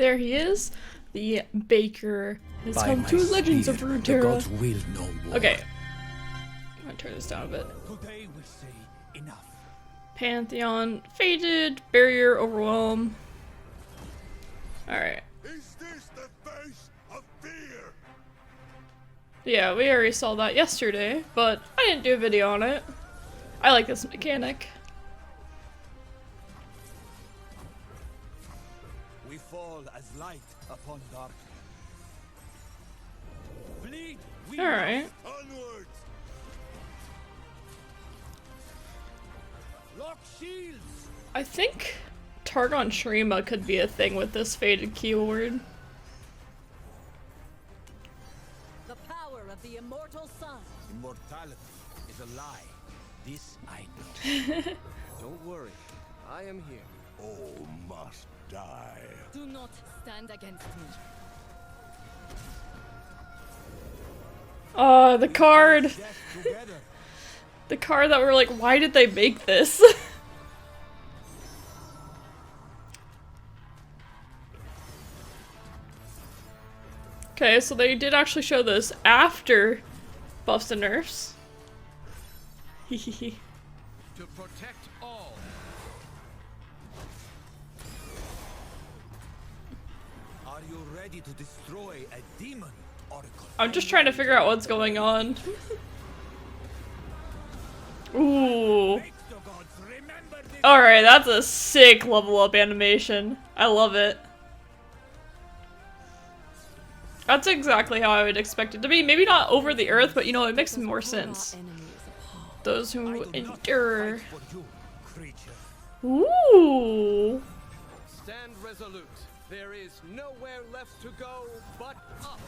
There he is. The Baker has come to Legends of Runeterra. Okay. I'm gonna turn this down a bit. Today we say enough. Pantheon, Faded, Barrier, Overwhelm. Alright. Is this the face of fear? Yeah, we already saw that yesterday, but I didn't do a video on it. I like this mechanic. We fall as light upon darkness. Bleed, we Alright. Onwards! lock shields. I think Targon Shrima could be a thing with this Faded keyword. The power of the immortal sun. Immortality is a lie. This I know. Don't worry, I am here. All must die. Do not stand against me. The card! Death together. The card that we're like, why did they make this? Okay, so they did actually show this after buffs and nerfs. Hehehe. To protect all. Are you ready to destroy a demon, Oracle? I'm just trying to figure out what's going on. Ooh. Make the gods remember this. Alright, that's a sick level up animation. I love it. That's exactly how I would expect it to be. Maybe not over the earth, but you know, it makes more sense. Those I who do not endure. fight for you, creature. Ooh. Stand resolute. There is nowhere left to go but up.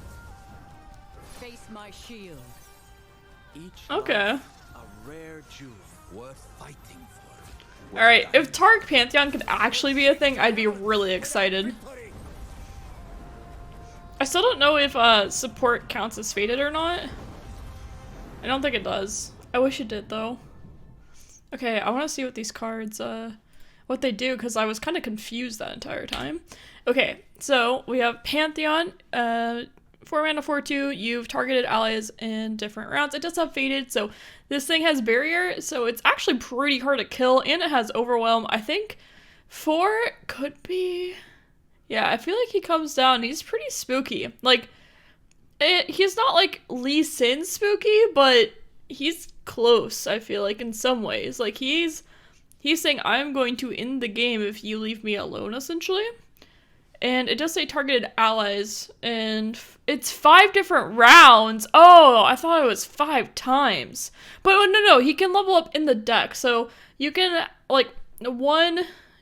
Face my shield. Each Okay. life, a rare jewel worth fighting for. Alright, if Targ Pantheon could actually be a thing, I'd be really excited. I still don't know if support counts as Faded or not. I don't think it does. I wish it did though. Okay, I want to see what these cards, what they do, because I was kind of confused that entire time. Okay, so we have Pantheon, 4 mana 4/2, you've targeted allies in different rounds. It does have Faded, so this thing has Barrier, so it's actually pretty hard to kill, and it has Overwhelm. I think 4 could be... Yeah, I feel like he comes down, he's pretty spooky. Like, he's not like Lee Sin spooky, but he's close, I feel like, in some ways. Like, he's saying, I'm going to end the game if you leave me alone, essentially. And it does say targeted allies, and it's 5 different rounds. Oh, I thought it was 5 times. But no, he can level up in the deck. So you can, like,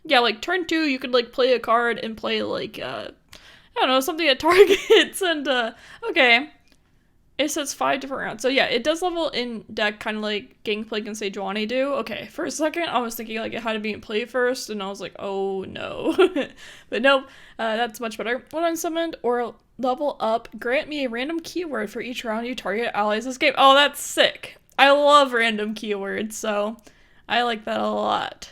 like turn 2, you could, like, play a card and play, like, I don't know, something that targets, and, okay. It says 5 different rounds. So yeah, it does level in deck, kind of like Gangplank and Sejuani do. Okay, for a second, I was thinking like it had to be in play first, and I was like, oh no. But nope, that's much better. When unsummoned or level up, grant me a random keyword for each round you target allies this game. Oh, that's sick. I love random keywords, so I like that a lot.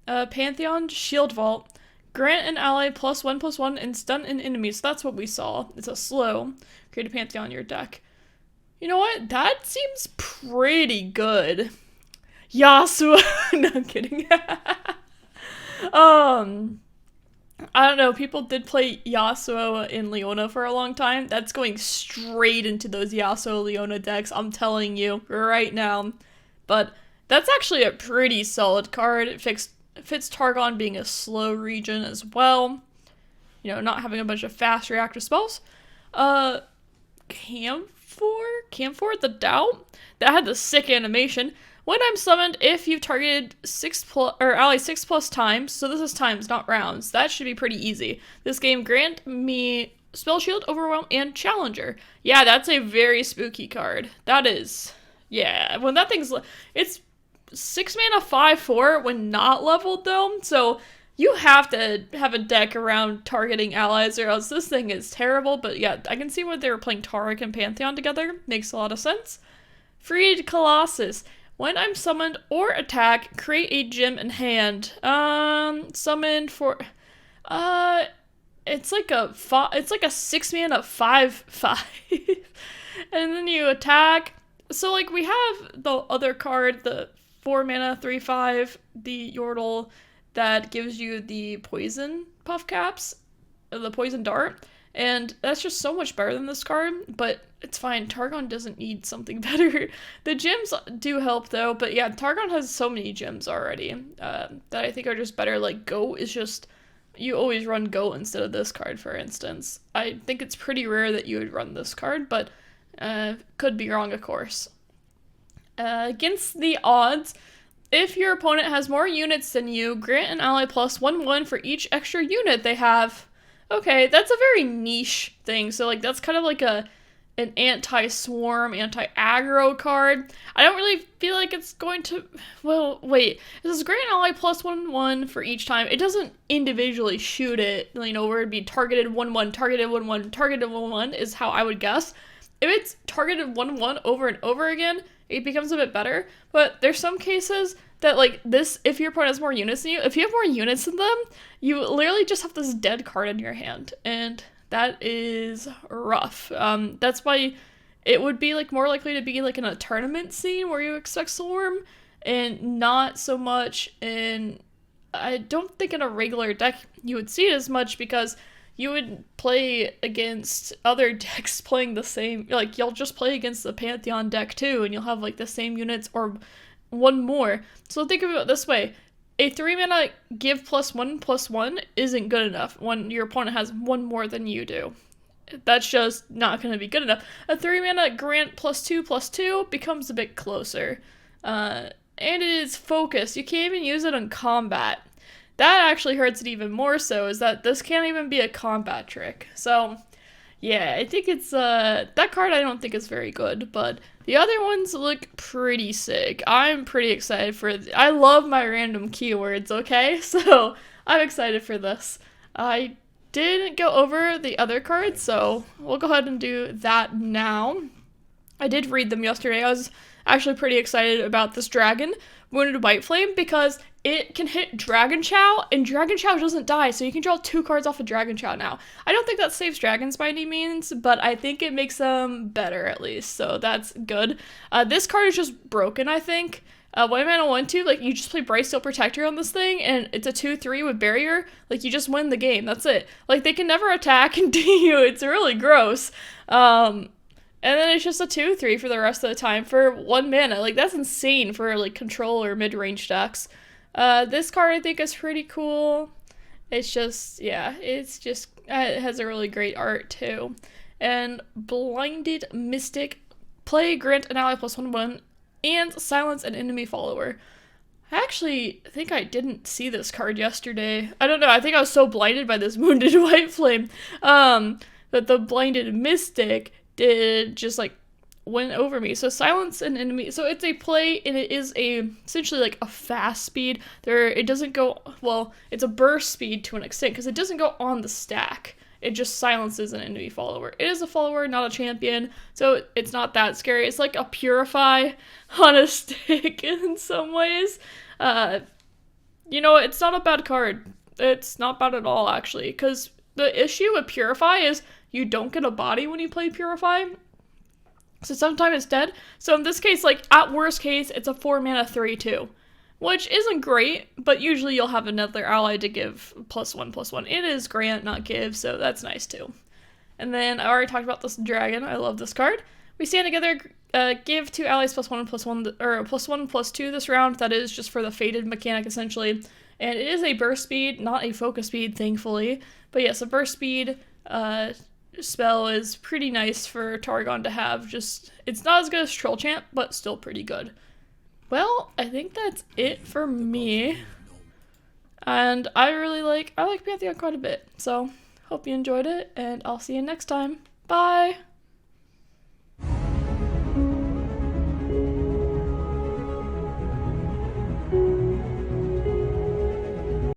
Pantheon Shield Vault. Grant an ally +1/+1 and stun an enemy. So that's what we saw. It's a slow. Create a Pantheon in your deck. You know what? That seems pretty good. Yasuo. No, I'm kidding. I don't know. People did play Yasuo in Leona for a long time. That's going straight into those Yasuo Leona decks. I'm telling you right now. But that's actually a pretty solid card. It fits Targon being a slow region as well. You know, not having a bunch of fast reactive spells. Camphor the Doubt? That had the sick animation. When I'm summoned, if you've targeted 6+ or ally 6+ times, so this is times, not rounds, that should be pretty easy. This game grant me Spell Shield, Overwhelm, and Challenger. Yeah, that's a very spooky card. That is, yeah, when that thing's, it's 6 mana 5/4 when not leveled though, so you have to have a deck around targeting allies or else this thing is terrible. But yeah, I can see why they were playing Taric and Pantheon together. Makes a lot of sense. Freed Colossus. When I'm summoned or attack, create a gem in hand. Summoned for... it's like a 6-mana 5/5, and then you attack. So like we have the other card, the 4-mana 3/5, the Yordle that gives you the poison puff caps, the poison dart, and that's just so much better than this card. But it's fine. Targon doesn't need something better. The gems do help though, but yeah, Targon has so many gems already that I think are just better. Like Goat is just, you always run Goat instead of this card, for instance. I think it's pretty rare that you would run this card, but could be wrong, of course. Against the odds, if your opponent has more units than you, grant an ally +1/1 for each extra unit they have. Okay, that's a very niche thing. So like that's kind of like an anti-swarm, anti-aggro card. I don't really feel like it's going to, well, wait. This is grant an ally +1/1 for each time. It doesn't individually shoot it, you know, where it'd be targeted 1/1, targeted 1/1, targeted 1/1 is how I would guess. If it's targeted 1/1 over and over again, it becomes a bit better. But there's some cases that like this, if your opponent has more units than you, if you have more units than them, you literally just have this dead card in your hand, and that is rough. That's why it would be like more likely to be like in a tournament scene where you expect Swarm, and not so much in, I don't think in a regular deck you would see it as much, because you would play against other decks playing the same, like you'll just play against the Pantheon deck too, and you'll have like the same units or one more. So think of it this way. A 3-mana give +1/+1 isn't good enough when your opponent has one more than you do. That's just not going to be good enough. A 3-mana grant +2/+2 becomes a bit closer. And it is focus. You can't even use it on combat. That actually hurts it even more so, is that this can't even be a combat trick. So, yeah, I think it's, that card I don't think is very good, but the other ones look pretty sick. I'm pretty excited for, I love my random keywords, okay? So, I'm excited for this. I didn't go over the other cards, so we'll go ahead and do that now. I did read them yesterday. I was actually pretty excited about this dragon, Wounded White Flame, because it can hit Dragon Chow, and Dragon Chow doesn't die, so you can draw 2 cards off of Dragon Chow now. I don't think that saves dragons by any means, but I think it makes them better at least, so that's good. This card is just broken, I think. 1-mana 1/2, like you just play Brightsteel Protector on this thing, and it's a 2/3 with barrier. Like you just win the game. That's it. Like they can never attack and do you. It's really gross. And then it's just a 2/3 for the rest of the time for 1 mana. Like that's insane for like control or mid-range decks. This card I think is pretty cool. It's just, yeah, it's just, it has a really great art too. And Blinded Mystic, play, grant an ally +1/1, and silence an enemy follower. I actually think I didn't see this card yesterday. I don't know, I think I was so blinded by this Wounded White Flame, that the Blinded Mystic did just like went over me. So silence an enemy, so it's a play, and it is a essentially like a fast speed. It doesn't go, well, it's a burst speed to an extent because it doesn't go on the stack. It just silences an enemy follower. It is a follower, not a champion, so it's not that scary. It's like a Purify on a stick in some ways. You know, it's not a bad card. It's not bad at all, actually, because the issue with Purify is you don't get a body when you play Purify, so sometimes it's dead. So in this case, like, at worst case, it's a 4-mana 3/2. Which isn't great, but usually you'll have another ally to give +1/+1. It is grant, not give, so that's nice too. And then I already talked about this dragon. I love this card. We stand together, give 2 allies +1/+1, or +1/+2 this round. That is just for the Fated mechanic, essentially. And it is a burst speed, not a focus speed, thankfully. But yes, a burst speed spell is pretty nice for Targon to have. Just, it's not as good as Troll Champ, but still pretty good. Well, I think that's it for me, and I like Pantheon quite a bit, so hope you enjoyed it, and I'll see you next time. Bye!